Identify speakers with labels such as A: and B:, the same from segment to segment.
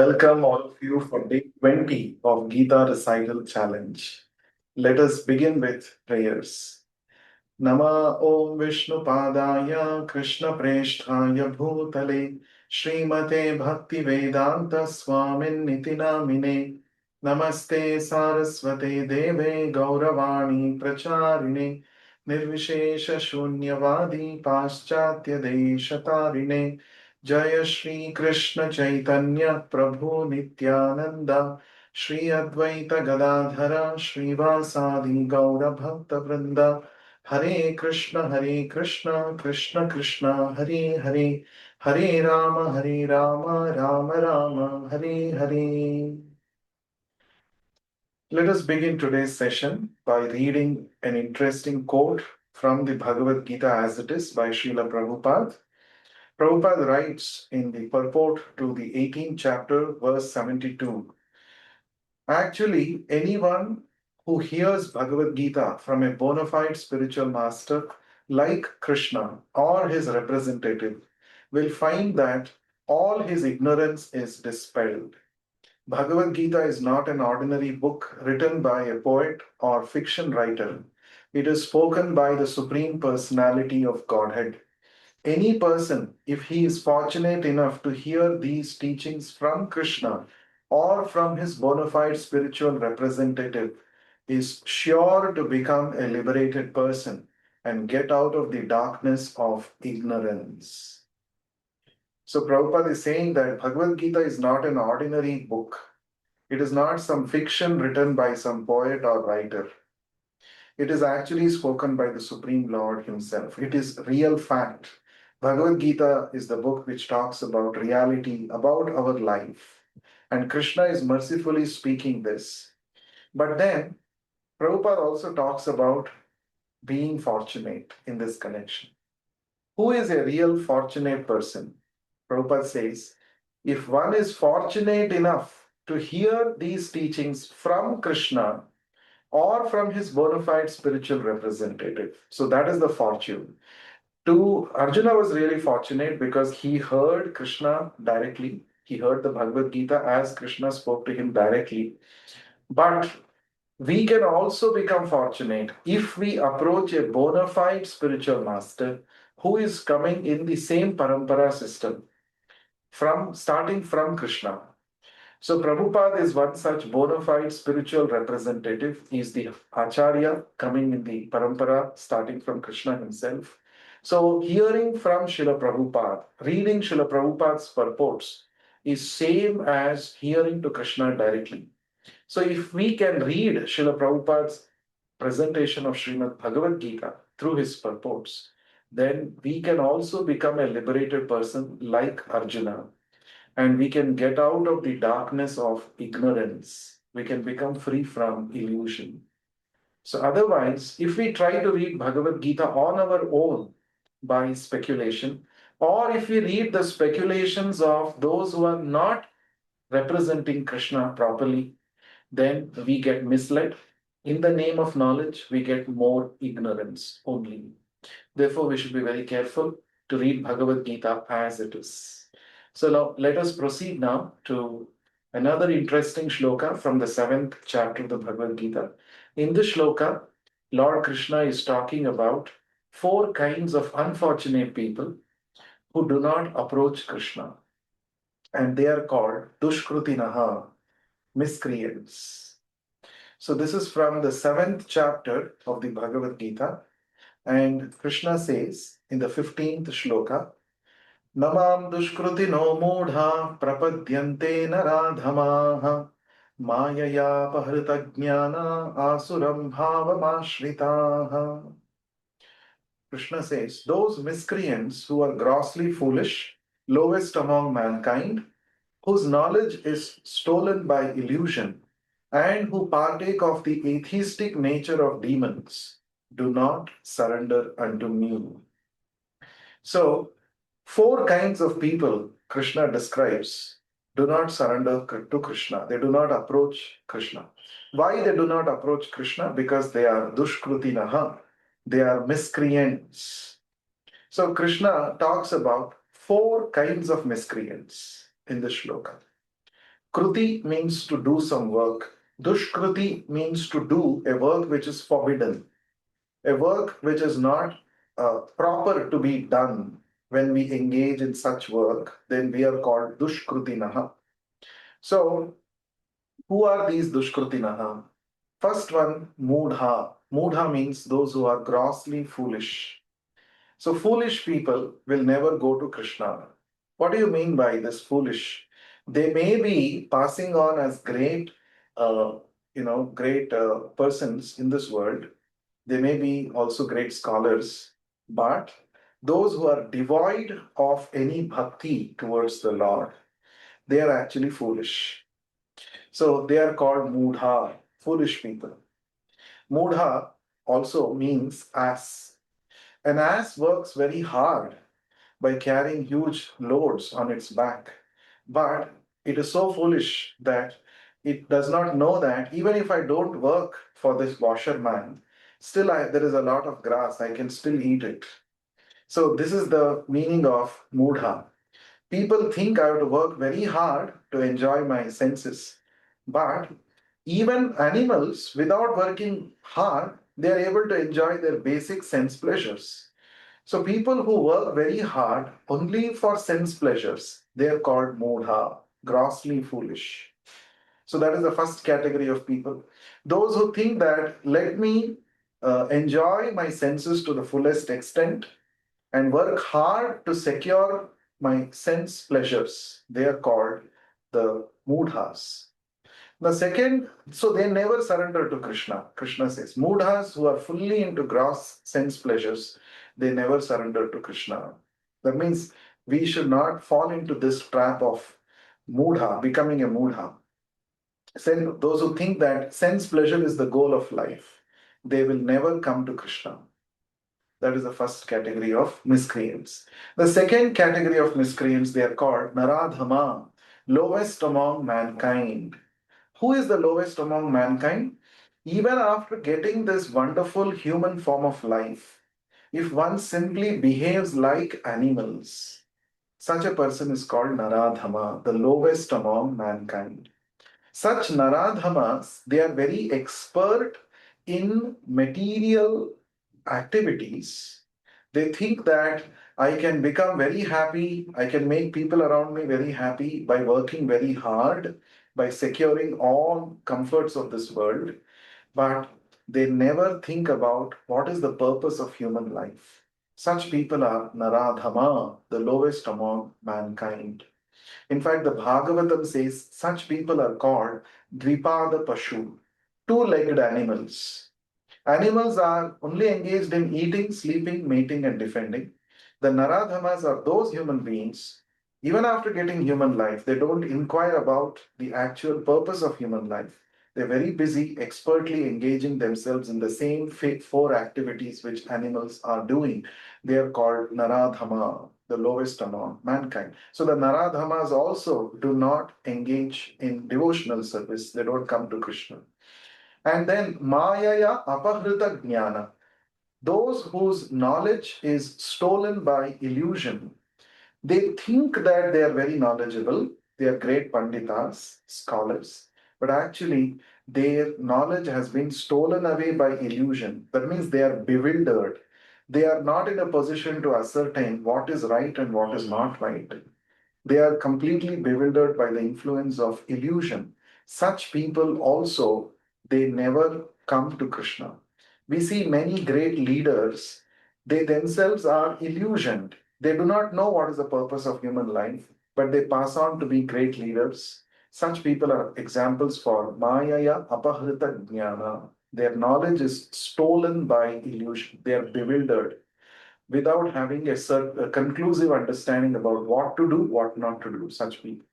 A: Welcome all of you for day 20 of Gita Recital Challenge. Let us begin with prayers. Nama Om Vishnu Padaya Krishna Preshthaya Bhutale Srimate Bhakti Vedanta Swamin Niti Namine Namaste Saraswate Deve Gauravani Pracharine Nirvishesha Shunyavadi Paschatya Deshatarine Jaya Shri Krishna Chaitanya Prabhu Nityananda Shri Advaita Gadadhara Srivasadi Gaura Bhakta Vrinda Hare Krishna, Krishna Krishna, Hare Hare, Hare Rama, Rama Rama, Hare Hare. Let us begin today's session by reading an interesting quote from the Bhagavad Gita as it is by Srila Prabhupada. Prabhupada writes in the purport to the 18th chapter, verse 72. Actually, anyone who hears Bhagavad Gita from a bona fide spiritual master like Krishna or his representative will find that all his ignorance is dispelled. Bhagavad Gita is not an ordinary book written by a poet or fiction writer. It is spoken by the Supreme Personality of Godhead. Any person, if he is fortunate enough to hear these teachings from Krishna or from his bona fide spiritual representative, is sure to become a liberated person and get out of the darkness of ignorance. So, Prabhupada is saying that Bhagavad Gita is not an ordinary book. It is not some fiction written by some poet or writer. It is actually spoken by the Supreme Lord Himself. It is real fact. Bhagavad Gita is the book which talks about reality, about our life. And Krishna is mercifully speaking this. But then, Prabhupada also talks about being fortunate in this connection. Who is a real fortunate person? Prabhupada says, if one is fortunate enough to hear these teachings from Krishna or from his bona fide spiritual representative. So that is the fortune. To Arjuna was really fortunate because he heard Krishna directly. He heard the Bhagavad Gita as Krishna spoke to him directly. But we can also become fortunate if we approach a bona fide spiritual master who is coming in the same parampara system from starting from Krishna. So Prabhupada is one such bona fide spiritual representative. He is the Acharya coming in the parampara starting from Krishna himself. So hearing from Srila Prabhupada, reading Srila Prabhupada's purports is same as hearing to Krishna directly. So if we can read Srila Prabhupada's presentation of Srimad Bhagavad Gita through his purports, then we can also become a liberated person like Arjuna, and we can get out of the darkness of ignorance. We can become free from illusion. So, otherwise, if we try to read Bhagavad Gita on our own by speculation, or if we read the speculations of those who are not representing Krishna properly, then we get misled. In the name of knowledge, we get more ignorance only. Therefore, we should be very careful to read Bhagavad Gita as it is. So now let us proceed now to another interesting shloka from the 7th chapter of the Bhagavad Gita. In this shloka, Lord Krishna is talking about four kinds of unfortunate people who do not approach Krishna. And they are called Dushkrutinaha, miscreants. So this is from the 7th chapter of the Bhagavad Gita. And Krishna says in the 15th shloka, Namam dushkrutino mudha prapadyante naradhamaha mayaya pahrita jnana asuram bhavamashritaha. Krishna says, those miscreants who are grossly foolish, lowest among mankind, whose knowledge is stolen by illusion, and who partake of the atheistic nature of demons, do not surrender unto me. So, four kinds of people Krishna describes do not surrender to Krishna. They do not approach Krishna. Why they do not approach Krishna? Because they are dushkrutinaha. They are miscreants. So Krishna talks about four kinds of miscreants in this shloka. Kruti means to do some work. Dushkruti means to do a work which is forbidden, a work which is not proper to be done. When we engage in such work, then we are called Dushkrutinaha. So, who are these Dushkrutinaha? First one, Moodha. Moodha means those who are grossly foolish. So, foolish people will never go to Krishna. What do you mean by this foolish? They may be passing on as great, uh, great persons in this world. They may be also great scholars, but those who are devoid of any bhakti towards the Lord, they are actually foolish. So they are called Moodha, foolish people. Moodha also means ass. An ass works very hard by carrying huge loads on its back, but it is so foolish that it does not know that even if I don't work for this washerman, still there is a lot of grass, I can still eat it. So this is the meaning of Moodha. People think I have to work very hard to enjoy my senses. But even animals, without working hard, they are able to enjoy their basic sense pleasures. So people who work very hard only for sense pleasures, they are called moodha, grossly foolish. So that is the first category of people. Those who think that let me enjoy my senses to the fullest extent and work hard to secure my sense pleasures. They are called the moodhas. The second, so they never surrender to Krishna. Krishna says, moodhas who are fully into gross sense pleasures, they never surrender to Krishna. That means we should not fall into this trap of moodha, becoming a moodha. Those who think that sense pleasure is the goal of life, they will never come to Krishna. That is the first category of miscreants. The second category of miscreants, they are called Naradhama, lowest among mankind. Who is the lowest among mankind? Even after getting this wonderful human form of life, if one simply behaves like animals, such a person is called Naradhama, the lowest among mankind. Such Naradhamas, they are very expert in material activities. They think that I can become very happy, I can make people around me very happy by working very hard, by securing all comforts of this world, but they never think about what is the purpose of human life. Such people are Naradhama, the lowest among mankind. In fact, the Bhagavatam says such people are called Dvipada Pashu, two-legged animals. Animals are only engaged in eating, sleeping, mating, and defending. The Naradhamas are those human beings, even after getting human life, they don't inquire about the actual purpose of human life. They're very busy, expertly engaging themselves in the same four activities which animals are doing. They are called Naradhama, the lowest among mankind. So the Naradhamas also do not engage in devotional service, they don't come to Krishna. And then Mayaya Apahrita Jnana, those whose knowledge is stolen by illusion. They think that they are very knowledgeable, they are great panditas, scholars, but actually their knowledge has been stolen away by illusion. That means they are bewildered. They are not in a position to ascertain what is right and what is not right. They are completely bewildered by the influence of illusion. Such people also, they never come to Krishna. We see many great leaders, they themselves are illusioned. They do not know what is the purpose of human life, but they pass on to be great leaders. Such people are examples for Mayaya Apahrita Jnana. Their knowledge is stolen by illusion. They are bewildered without having a conclusive understanding about what to do, what not to do, such people.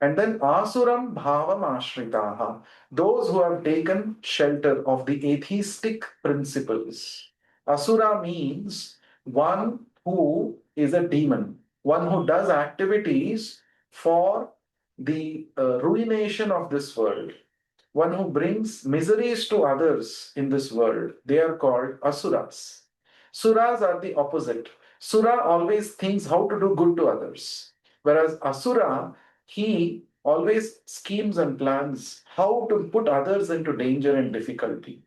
A: And then Asuram Bhavam Ashritaha, those who have taken shelter of the atheistic principles. Asura means one who is a demon, one who does activities for the ruination of this world, one who brings miseries to others in this world. They are called Asuras. Suras are the opposite. Sura always thinks how to do good to others, whereas Asura, he always schemes and plans how to put others into danger and difficulty.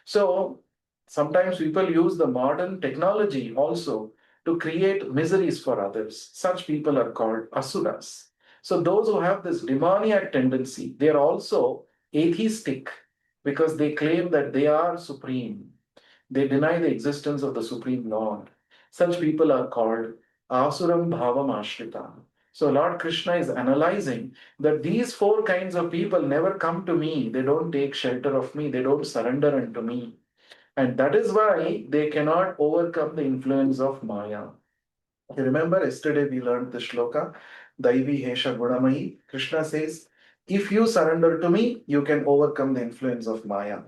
A: So sometimes people use the modern technology also to create miseries for others. Such people are called asuras. So those who have this demoniac tendency, they are also atheistic because they claim that they are supreme. They deny the existence of the Supreme Lord. Such people are called Asuram Bhavam Ashrita. So Lord Krishna is analyzing that these four kinds of people never come to me. They don't take shelter of me. They don't surrender unto me. And that is why they cannot overcome the influence of Maya. You remember yesterday we learned the shloka, Daivi Hesha Gunamayi. Krishna says, if you surrender to me, you can overcome the influence of Maya.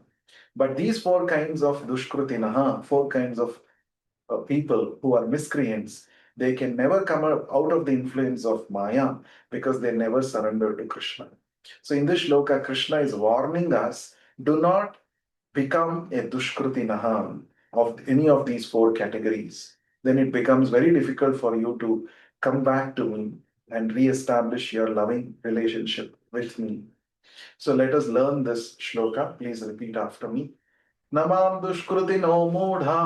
A: But these four kinds of dushkrutinaha, four kinds of people who are miscreants, they can never come out of the influence of Maya because they never surrender to Krishna. So in this shloka, Krishna is warning us, do not become a dushkrutinaha of any of these four categories. Then it becomes very difficult for you to come back to me and re-establish your loving relationship with me. So let us learn this shloka. Please repeat after me. नमां दुष्कृतिनो मूढा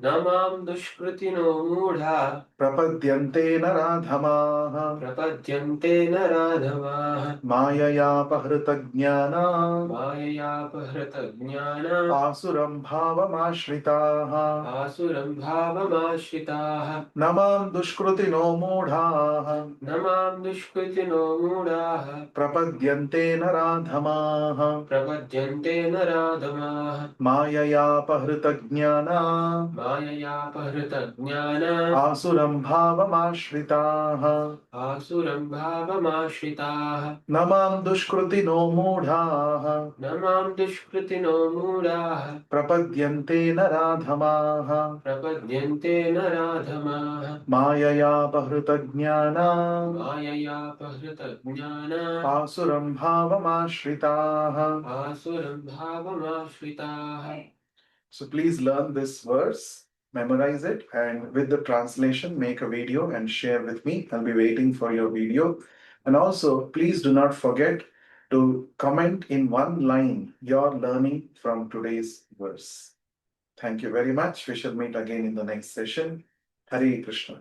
B: नमां दुष्कृतिनो मूढा
A: प्रपद्यन्ते नराधमाः
B: प्रपद्यन्ते नराधमाः
A: माययापहृतज्ञाना
B: माययापहृतज्ञाना
A: आसुरं भावमाश्रिताः
B: आसुरं भावमाश्रिताः
A: नमां दुष्कृतिनो मूढाः
B: नमां दुष्कृतिनो मूढाः
A: प्रपद्यन्ते नराधमाः
B: प्रपद्यन्ते नराधमाः
A: माययापहृतज्ञाना
B: माययापहृतज्ञाना
A: आसुरं भावमाश्रिताः
B: आसुरं भावमाश्रिताः
A: नमां दुष्कृतिनो मूढाः
B: नमां दुष्कृतिनो मूढाः
A: प्रपद्यन्ते नराधमाः
B: प्रपद्यन्ते नराधमाः
A: माययापहृतज्ञाना
B: माययापहृतज्ञाना
A: आसुरं भावमाश्रिताः.
B: आसुरं भावमाश्रिताः.
A: So please learn this verse, memorize it, and with the translation, make a video and share with me. I'll be waiting for your video. And also, please do not forget to comment in one line your learning from today's verse. Thank you very much. We shall meet again in the next session. Hare Krishna.